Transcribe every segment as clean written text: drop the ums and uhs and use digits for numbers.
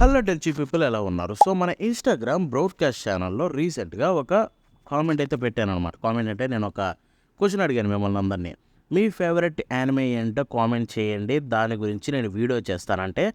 Hello డెల్చీ people ఎలా ఉన్నారు? So మన ఇన్స్టాగ్రామ్ బ్రాడ్కాస్ట్ ఛానల్లో రీసెంట్గా ఒక కామెంట్ అయితే పెట్టాను అనమాట. కామెంట్ అంటే నేను ఒక క్వశ్చన్ అడిగాను మిమ్మల్ని అందరినీ. మీ ఫేవరెట్ యానిమే ఏంటో కామెంట్ చేయండి, దాని గురించి నేను వీడియో చేస్తానంటే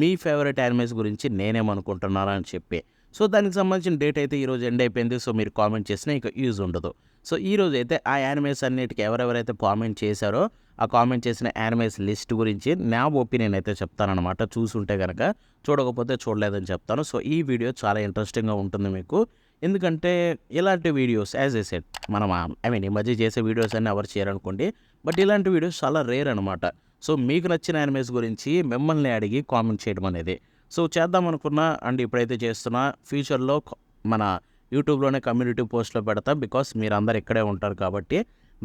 మీ ఫేవరెట్ యానిమేస్ గురించి నేనేమనుకుంటున్నాను అని చెప్పి. సో దానికి సంబంధించిన డేట్ అయితే ఈరోజు ఎండ్ అయిపోయింది. సో మీరు కామెంట్ చేసినా ఇక యూజ్ ఉండదు. సో ఈరోజు అయితే ఆ యానిమేస్ అన్నిటికీ ఎవరెవరైతే కామెంట్ చేశారో ఆ కామెంట్ చేసిన యానిమేస్ లిస్ట్ గురించి నా ఒపీనియన్ అయితే చెప్తానమాట. చూసుంటే కనుక, చూడకపోతే చూడలేదని చెప్తాను. సో ఈ వీడియో చాలా ఇంట్రెస్టింగ్గా ఉంటుంది మీకు. ఎందుకంటే ఇలాంటి వీడియోస్ యాజ్ ఏ సెట్ మనం ఈ మధ్య చేసే వీడియోస్ అన్నీ ఎవరు చేయరనుకోండి, బట్ ఇలాంటి వీడియోస్ చాలా రేర్ అనమాట. సో మీకు నచ్చిన యానిమేస్ గురించి మిమ్మల్ని అడిగి కామెంట్ చేయడం అనేది సో చేద్దాం అనుకున్నా. అండ్ ఇప్పుడైతే చేస్తున్నా, ఫ్యూచర్లో మన యూట్యూబ్లోనే కమ్యూనిటీ పోస్ట్లో పెడతా, బికాస్ మీరు అందరు ఇక్కడే ఉంటారు కాబట్టి.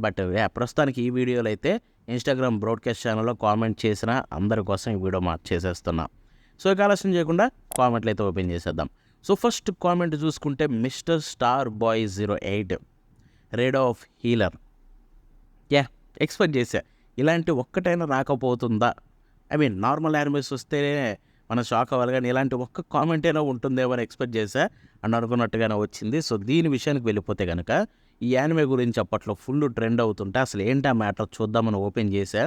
బట్ ప్రస్తుతానికి ఈ వీడియోలో అయితే ఇన్స్టాగ్రామ్ బ్రాడ్కాస్ట్ ఛానల్లో కామెంట్ చేసిన అందరి కోసం ఈ వీడియో చేసేస్తున్నా. సో ఇక ఆలస్యం చేయకుండా కామెంట్లు అయితే ఓపెన్ చేసేద్దాం. సో ఫస్ట్ కామెంట్ చూసుకుంటే mister star boy 08 raid of healer. Expect చేశా ఇలాంటి ఒక్కటైనా రాకపోతుందా. నార్మల్ యానిమేస్ వస్తేనే మనం షాక్ అవ్వాలి, కానీ ఇలాంటి ఒక్క కామెంట్ అయినా ఉంటుందేమో అని ఎక్స్పెక్ట్ చేశా అని అనుకున్నట్టుగానే వచ్చింది. సో దీని విషయానికి వెళ్ళిపోతే కనుక, ఈ యానిమే గురించి అప్పట్లో ఫుల్ ట్రెండ్ అవుతుంటే అసలు ఏంటి ఆ మ్యాటర్ చూద్దామని ఓపెన్ చేశా.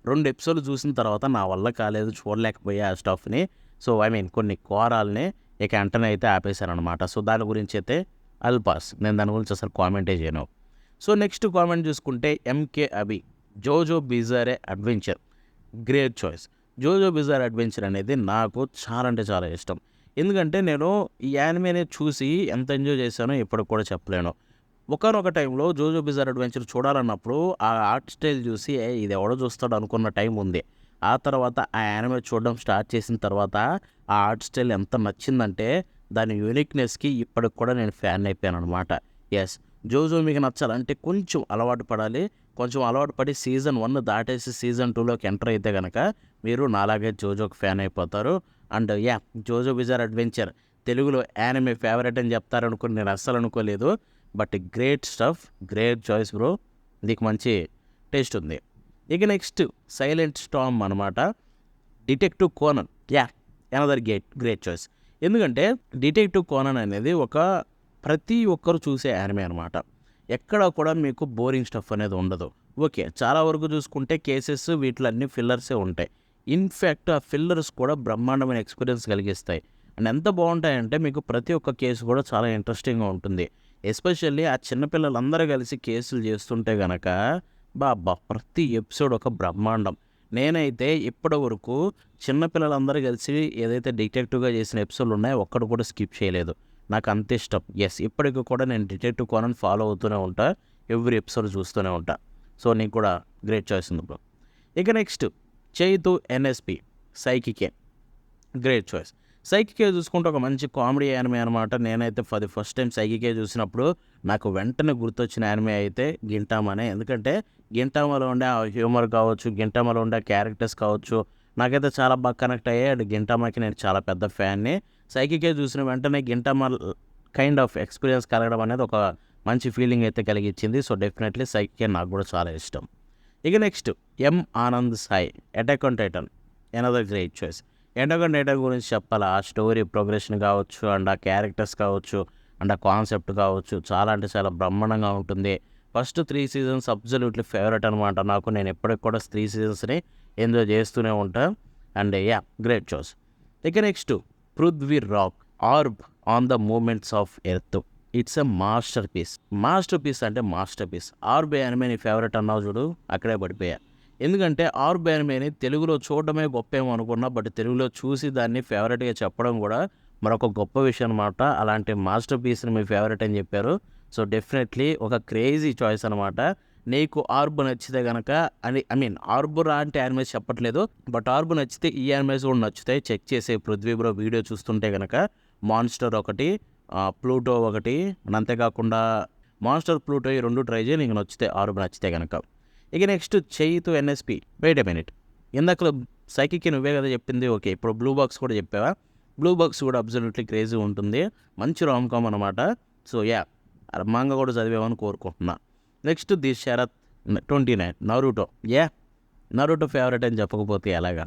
2 ఎపిసోడ్లు చూసిన తర్వాత నా వల్ల కాలేదు, చూడలేకపోయా ఆ స్టఫ్ని. సో కొన్ని కోరాలని ఇక వెంటనే అయితే ఆపేశారనమాట. సో దాని గురించి అయితే అల్పాస్, నేను దాని గురించి అసలు కామెంటే చేయను. సో నెక్స్ట్ కామెంట్ చూసుకుంటే MK Abhi JoJo bizarre adventure. Great choice. JoJo bizarre adventure అనేది నాకు చాలా అంటే చాలా ఇష్టం. ఎందుకంటే నేను ఈ యానిమేని చూసి ఎంత ఎంజాయ్ చేశానో ఇప్పటికి కూడా చెప్పలేను. ఒకనొక టైంలో జోజో బిజార్ అడ్వెంచర్ చూడాలన్నప్పుడు ఆ ఆర్ట్ స్టైల్ చూసి ఇది ఎవడో చూస్తాడు అనుకున్న టైం ఉంది. ఆ తర్వాత ఆ యానిమే చూడడం స్టార్ట్ చేసిన తర్వాత ఆ ఆర్ట్ స్టైల్ ఎంత నచ్చిందంటే దాని యూనిక్నెస్కి ఇప్పటికి కూడా నేను ఫ్యాన్ అయిపోయాను అనమాట. జోజో మీకు నచ్చాలంటే కొంచెం అలవాటు పడాలి. కొంచెం అలవాటు పడి సీజన్ 1 దాటేసి సీజన్ 2లోకి ఎంటర్ అయితే కనుక మీరు నాలాగే జోజోకి ఫ్యాన్ అయిపోతారు. అండ్ జోజో బిజార్ అడ్వెంచర్ తెలుగులో యానిమే ఫేవరెట్ అని చెప్తారనుకుని నేను అస్సలు అనుకోలేదు. But great stuff, great choice bro, నీకు మంచి టేస్ట్ ఉంది. ఇక నెక్స్ట్ సైలెంట్ స్టార్మ్ అనమాట. Detective Conan. Another great choice. ఎందుకంటే డిటెక్టివ్ కోనన్ అనేది ప్రతి ఒక్కరు చూసే యానిమే అనమాట. ఎక్కడ కూడా మీకు బోరింగ్ స్టఫ్ అనేది ఉండదు. చాలా వరకు చూసుకుంటే కేసెస్ వీటిలన్నీ ఫిల్లర్సే ఉంటాయి. ఇన్ఫ్యాక్ట్ ఆ ఫిల్లర్స్ కూడా బ్రహ్మాండమైన ఎక్స్పీరియన్స్ కలిగిస్తాయి. అండ్ ఎంత బాగుంటాయంటే మీకు ప్రతి ఒక్క కేసు కూడా చాలా ఇంట్రెస్టింగ్గా ఉంటుంది. ఎస్పెషల్లీ ఆ చిన్నపిల్లలందరూ కలిసి కేసులు చేస్తుంటే కనుక ప్రతి ఎపిసోడ్ ఒక బ్రహ్మాండం. నేనైతే ఇప్పటి వరకు చిన్నపిల్లలందరూ కలిసి ఏదైతే డిటెక్టివ్గా చేసిన ఎపిసోడ్లు ఉన్నాయో ఒక్కడు కూడా స్కిప్ చేయలేదు. నాకు అంత ఇష్టం. ఇప్పటికి కూడా నేను డిటెక్టివ్ కోనన్ ఫాలో అవుతూనే ఉంటా, ఎవ్రీ ఎపిసోడ్ చూస్తూనే ఉంటా. సో నీకు కూడా గ్రేట్ చాయిస్ ఉంది బ్రో. ఇక next Chaitu NSP Saiki K. Great choice. Saiki K చూసుకుంటే ఒక మంచి కామెడీ యానిమే అనమాట. నేనైతే ఫస్ట్ టైం సైకికే చూసినప్పుడు నాకు వెంటనే గుర్తొచ్చిన యానిమే అయితే గింటామానే. ఎందుకంటే గింటామాలో ఉండే ఆ హ్యూమర్ కావచ్చు, గింటామాలో ఉండే క్యారెక్టర్స్ కావచ్చు, నాకైతే చాలా బాగా కనెక్ట్ అయ్యాయి. అండ్ గింటామాకి నేను చాలా పెద్ద ఫ్యాన్ని. సైకికే చూసిన వెంటనే గింటామా కైండ్ ఆఫ్ ఎక్స్పీరియన్స్ కలగడం అనేది ఒక మంచి ఫీలింగ్ అయితే కలిగించింది. సో డెఫినెట్లీ సైకికే నాకు కూడా చాలా ఇష్టం. ఇక next M Anand Sai attack on Titan. Another great choice. Attack on Titan గురించి చెప్పాలా, ఆ స్టోరీ ప్రోగ్రెషన్ కావచ్చు, అండ్ ఆ క్యారెక్టర్స్ కావచ్చు, అండ్ ఆ కాన్సెప్ట్ కావచ్చు, చాలా అంటే చాలా బ్రహ్మాండంగా ఉంటుంది. ఫస్ట్ 3 సీజన్స్ అబ్జల్యూట్లీ ఫేవరెట్ అనమాట నాకు. నేను ఎప్పటికి కూడా 3 సీజన్స్ని ఎంజాయ్ చేస్తూనే ఉంటాను. And great choice. ఇక next Prithvi rock Orb on the moments of Earth. It's a master. అంటే మాస్టర్ పీస్. ఆర్బ్ యానిమే నీ ఫేవరెట్ అన్నావు చూడు, అక్కడే పడిపోయా. ఎందుకంటే ఆర్బ్ యానిమేని తెలుగులో చూడడమే గొప్పేమో అనుకున్నా, బట్ తెలుగులో చూసి దాన్ని ఫేవరెట్గా చెప్పడం కూడా మరొక గొప్ప విషయం అనమాట. అలాంటి మాస్టర్ పీస్ని మీ ఫేవరెట్ అని చెప్పారు. సో డెఫినెట్లీ ఒక క్రేజీ చాయిస్ అనమాట. నీకు ఆర్బ్ నచ్చితే కనుక ఆర్బ్ అంటే యానిమేస్ చెప్పట్లేదు, బట్ ఆర్బ్ నచ్చితే ఈ యానిమేస్ కూడా నచ్చుతాయి. చెక్ చేసే పృథ్వీ బ్రో వీడియో చూస్తుంటే కనుక మాన్స్టర్ ఒకటి, ప్లూటో ఒకటి, అంతేకాకుండా మాన్స్టర్, ప్లూటో ఈ 2 ట్రై చేయి, నీకు నచ్చితే ఆర్బ్ నచ్చితే కనుక. ఇక next Chaitu NSP. Wait a minute, ఇందాక సైకికి నువ్వే కదా చెప్పింది. ఇప్పుడు బ్లూ బాక్స్ కూడా చెప్పావా? బ్లూ బాక్స్ కూడా అబ్సల్యూట్లీ క్రేజీ ఉంటుంది. మంచి రామ్ కామ్ అనమాట. సో మంగ కూడా చదివేమని కోరుకుంటున్నా. Next the Sharath 29 Naruto. Naruto favourite అని చెప్పకపోతే ఎలాగా,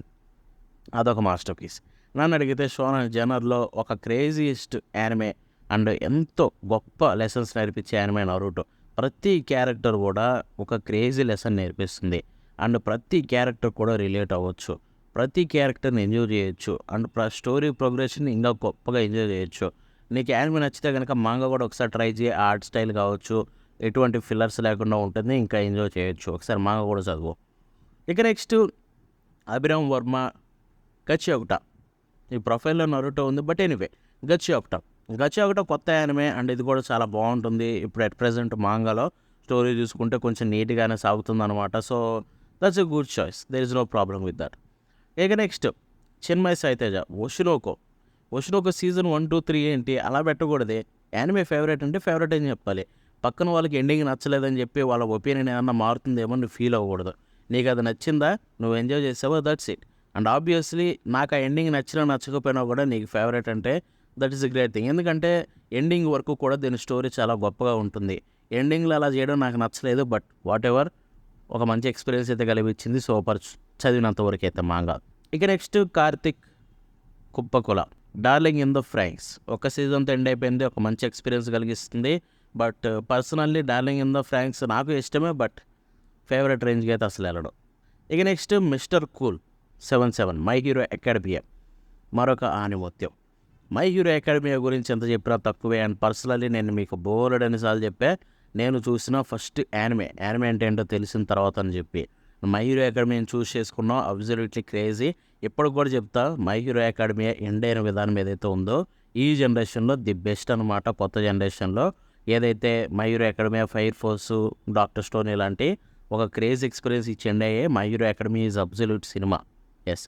అదొక మాస్టర్ పీస్. నన్ను అడిగితే షోనెన్ జనర్లో ఒక క్రేజియస్ట్ యానిమే అండ్ ఎంతో గొప్ప లెసన్స్ నేర్పించే యానిమే నరుటో. ప్రతి క్యారెక్టర్ కూడా ఒక క్రేజీ లెసన్ నేర్పిస్తుంది అండ్ ప్రతి క్యారెక్టర్ కూడా రిలేట్ అవ్వచ్చు, ప్రతి క్యారెక్టర్ని ఎంజాయ్ చేయొచ్చు అండ్ స్టోరీ ప్రోగ్రెషన్ ఇంకా గొప్పగా ఎంజాయ్ చేయొచ్చు. నీకు యానిమే నచ్చితే కనుక మాంగా కూడా ఒకసారి ట్రై చేయి. ఆర్ట్ స్టైల్ కావచ్చు, ఎటువంటి ఫిల్లర్స్ లేకుండా ఉంటుంది, ఇంకా ఎంజాయ్ చేయొచ్చు. ఒకసారి మాంగా కూడా చదువు. ఇక నెక్స్ట్ అభిరామ్ వర్మ గచ్చి ఒకట. ఈ ప్రొఫైల్లో నరుటో ఉంది, బట్ ఎనీవే గచ్చి ఒకట కొత్త యానిమే అండ్ ఇది కూడా చాలా బాగుంటుంది. ఇప్పుడు అట్ ప్రెజెంట్ మాంగాలో స్టోరీ చూసుకుంటే కొంచెం నీట్గానే సాగుతుంది అనమాట. So that's a good choice, there is no problem with that. ఇక next Chinmay Saiteja Oshi no Ko season 1, 2, 3 ఏంటి అలా పెట్టకూడదే. యానిమే ఫేవరెట్ అంటే ఫేవరెట్ అని చెప్పాలి. పక్కన వాళ్ళకి ఎండింగ్ నచ్చలేదని చెప్పి వాళ్ళ ఒపీనియన్ ఏమన్నా మారుతుందేమో నువ్వు ఫీల్ అవ్వకూడదు. నీకు అది నచ్చిందా, నువ్వు ఎంజాయ్ చేసావో, దట్స్ ఇట్. అండ్ ఆబ్వియస్లీ నాకు ఆ ఎండింగ్ నచ్చినా నచ్చకపోయినా కూడా నీకు ఫేవరెట్ అంటే that is a great thing. ఎందుకంటే ఎండింగ్ వరకు కూడా దీని స్టోరీ చాలా గొప్పగా ఉంటుంది. ఎండింగ్లో అలా చేయడం నాకు నచ్చలేదు, బట్ వాట్ ఎవర్, ఒక మంచి ఎక్స్పీరియన్స్ అయితే కలిగించింది సూపర్, చదివినంత వరకు అయితే మాంగా. ఇక నెక్స్ట్ కార్తిక్ కుప్పకుల డార్లింగ్ ఇన్ ద ఫ్రాంక్స్. ఒక సీజన్తో ఎండ్ అయిపోయింది, ఒక మంచి ఎక్స్పీరియన్స్ కలిగిస్తుంది. But personally Darling in the Franxx నాకు ఇష్టమే, బట్ ఫేవరెట్ రేంజ్కి అయితే అసలు వెళ్ళడం. ఇక next mister cool 77 My Hero Academia మరొక ఆనిమత్యం. మై హీరో అకాడమియా గురించి ఎంత చెప్పినా తక్కువే. అండ్ పర్సనల్లీ నేను మీకు బోలెడ్ అన్నిసార్లు చెప్పా, నేను చూసిన ఫస్ట్ యానిమే అంటే ఏంటో తెలిసిన తర్వాత అని చెప్పి మై హీరో అకాడమీని చూస్ చేసుకున్నాం. Absolutely crazy. ఇప్పుడు కూడా చెప్తా, మై హీరో అకాడమీ ఎండ్ అయిన విధానం ఏదైతే ఉందో ఈ జనరేషన్లో ది బెస్ట్ అనమాట. కొత్త జనరేషన్లో ఏదైతే My Hero Academy, Fire Force, Doctor Stone ఇలాంటి ఒక క్రేజ్ ఎక్స్పీరియన్స్ ఇచ్చి ఎండ్ అయ్యే My Hero Academy is absolute cinema. Yes.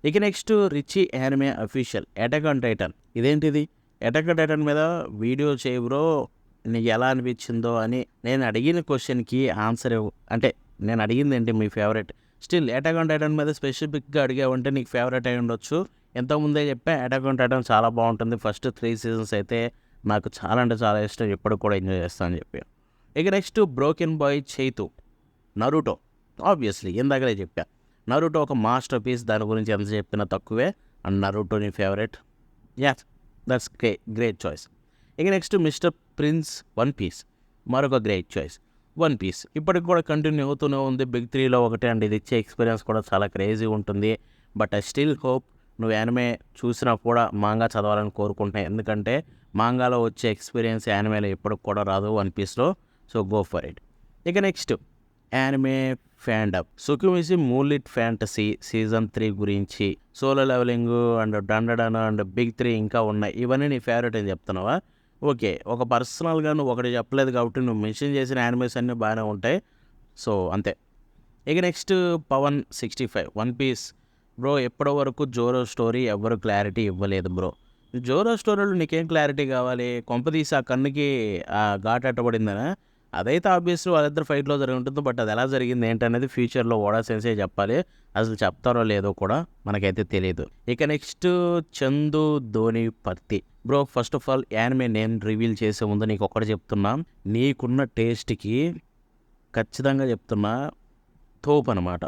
ఇక next Richie anime official Attack on Titan. ఇదేంటిది అటాక్ ఆన్ టైటన్ మీద వీడియో చేయి బ్రో, నీకు ఎలా అనిపించిందో అని నేను అడిగిన క్వశ్చన్కి ఆన్సర్ అంటే నేను అడిగింది ఏంటి మీ favourite. Still Attack on Titan మీద స్పెసిఫిక్గా అడిగావంటే నీకు ఫేవరెట్ అయి ఉండొచ్చు. ఎంతోముందే చెప్పా అటాక్ ఆన్ టైటన్ చాలా బాగుంటుంది. ఫస్ట్ 3 సీజన్స్ అయితే నాకు చాలా అంటే చాలా ఇష్టం, ఎప్పుడు కూడా ఎంజాయ్ చేస్తాను అని చెప్పి. ఇక next broken boy Chaitu Naruto. Obviously ఇందాకలే చెప్పా, నరుటో ఒక మాస్టర్ పీస్, దాని గురించి ఎంత చెప్పినా తక్కువే. అండ్ నరుటో నీ favourite, yeah, that's great choice. ఇక next mister prince One Piece మరొక గ్రేట్ చాయిస్. వన్ పీస్ ఇప్పటికి కూడా కంటిన్యూ అవుతూనే ఉంది, బిగ్ 3లో ఒకటి. అండ్ ఇది ఇచ్చే ఎక్స్పీరియన్స్ కూడా చాలా క్రేజీ ఉంటుంది. బట్ ఐ స్టిల్ హోప్ నువ్వు యానిమే చూసినా కూడా మాంగా చదవాలని కోరుకుంటున్నాను. ఎందుకంటే మాంగాలో వచ్చే ఎక్స్పీరియన్స్ యానిమేలో ఎప్పటికి కూడా రాదు వన్ పీస్లో. So go for it. ఇక నెక్స్ట్ యానిమే ఫ్యాండప్ సుకుమిసి మూన్లిట్ ఫ్యాంటసీ సీజన్ 3 గురించి, solo leveling and Dandadan and big 3 ఇంకా ఉన్నాయి. ఇవన్నీ నీ ఫేవరెట్ అని చెప్తున్నావా? ఓకే, ఒక పర్సనల్గా నువ్వు ఒకటి చెప్పలేదు కాబట్టి నువ్వు మెన్షన్ చేసిన యానిమేస్ అన్నీ బాగానే ఉంటాయి. సో అంతే. ఇక next Pavan 65 one piece. Bro ఎప్పటి వరకు జోరో స్టోరీ ఎవ్వరు క్లారిటీ ఇవ్వలేదు బ్రో. జోరో స్టోరీలో నీకేం క్లారిటీ కావాలి? కొంపదీసి ఆ కన్నుకి ఆ ఘాట్ అట్టబడిందనా? అదైతే ఆబ్వియస్లీ వాళ్ళిద్దరు ఫైట్లో జరిగి ఉంటుంది. బట్ అది ఎలా జరిగింది ఏంటనేది ఫ్యూచర్లో ఓడా సెన్సే చెప్పాలి. అసలు చెప్తారో లేదో కూడా మనకైతే తెలియదు. ఇక నెక్స్ట్ చందు ధోని పత్తి. Bro first of all anime నేను రివీల్ చేసే ముందు నీకు ఒకటి చెప్తున్నా, నీకున్న టేస్ట్కి ఖచ్చితంగా చెప్తున్నా తోపు అనమాట.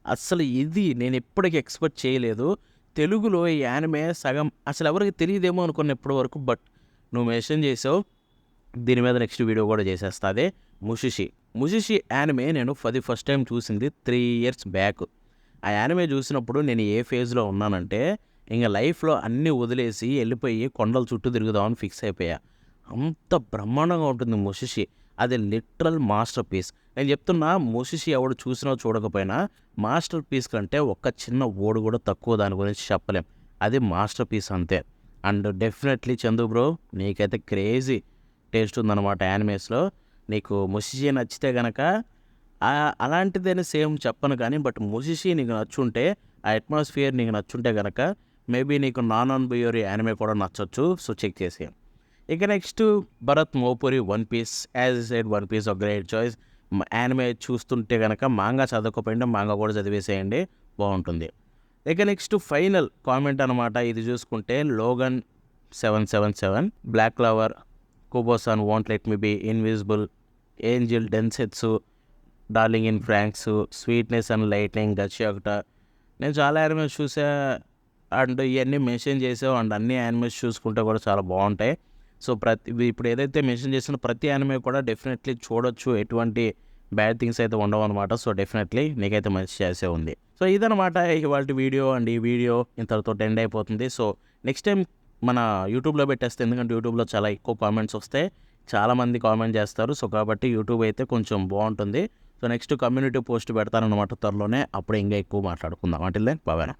అసలు ఇది నేను ఎప్పటికీ ఎక్స్పెక్ట్ చేయలేదు. తెలుగులో ఈ యానిమే సగం అసలు ఎవరికి తెలియదేమో అనుకున్న ఇప్పటి వరకు. బట్ నువ్వు మెన్షన్ చేసావు, దీని మీద నెక్స్ట్ వీడియో కూడా చేసేస్తా. అదే ముషిషి యానిమే నేను ఫస్ట్ టైం చూసింది 3 years బ్యాక్. ఆ యానిమే చూసినప్పుడు నేను ఏ ఫేజ్లో ఉన్నానంటే ఇంకా లైఫ్లో అన్నీ వదిలేసి వెళ్ళిపోయి కొండల చుట్టూ తిరుగుదామని ఫిక్స్ అయిపోయా. అంత బ్రహ్మాండంగా ఉంటుంది ముషిషి. అది లిటరల్ మాస్టర్ పీస్. నేను చెప్తున్నా, ముషిషి ఎవడు చూసినా చూడకపోయినా మాస్టర్ పీస్ కంటే ఒక్క చిన్న ఓడు కూడా తక్కువ దాని గురించి చెప్పలేం. అది మాస్టర్ పీస్ అంతే. అండ్ డెఫినెట్లీ చందు బ్రో నీకైతే క్రేజీ టేస్ట్ ఉందన్నమాట యానిమేస్లో. నీకు ముషిషి నచ్చితే కనుక అలాంటిదైనా సేమ్ చెప్పను కానీ, బట్ ముషిషి నీకు నచ్చుంటే, ఆ అట్మాస్ఫియర్ నీకు నచ్చుంటే కనుక మేబీ నీకు నాన్ బయోరీ యానిమే కూడా నచ్చొచ్చు. సో చెక్ చేసి. ఇక next Bharat Mopuri one piece. As side one piece ఒక గ్రేట్ చాయిస్. యానిమే చూస్తుంటే కనుక మాంగా చదవకపోయింటే మాంగా కూడా చదివేసేయండి, బాగుంటుంది. ఇక నెక్స్ట్ ఫైనల్ కామెంట్ అనమాట. ఇది చూసుకుంటే Logan 777 black clover, Kubosan won't let me be, invisible, angel, densetsu, darling in Franxx, sweetness and lightning, గచ్చి ఒకట. నేను చాలా యానిమేస్ చూసా, అండ్ ఇవన్నీ మెన్షన్ చేసావు అండ్ అన్ని యానిమేస్ చూసుకుంటే కూడా చాలా బాగుంటాయి. సో ఇప్పుడు ఏదైతే మెన్షన్ చేసిన ప్రతి యానిమే కూడా డెఫినెట్లీ చూడొచ్చు, ఎటువంటి బ్యాడ్ థింగ్స్ అయితే ఉండవు అనమాట. సో డెఫినెట్లీ నీకైతే మంచి చేసే ఉంది. సో ఇదనమాట ఇవాళ వీడియో, అండ్ ఈ వీడియో ఇంతటితో ఎండ్ అయిపోతుంది. సో నెక్స్ట్ టైం మన యూట్యూబ్లో పెట్టేస్తే, ఎందుకంటే యూట్యూబ్లో చాలా ఎక్కువ కామెంట్స్ వస్తాయి, చాలామంది కామెంట్ చేస్తారు. సో కాబట్టి యూట్యూబ్ అయితే కొంచెం బాగుంటుంది. సో నెక్స్ట్ కమ్యూనిటీ పోస్ట్ పెడతానన్నమాట త్వరలోనే, అప్పుడు ఇంకా ఎక్కువ మాట్లాడుకుందాం. Until then bye.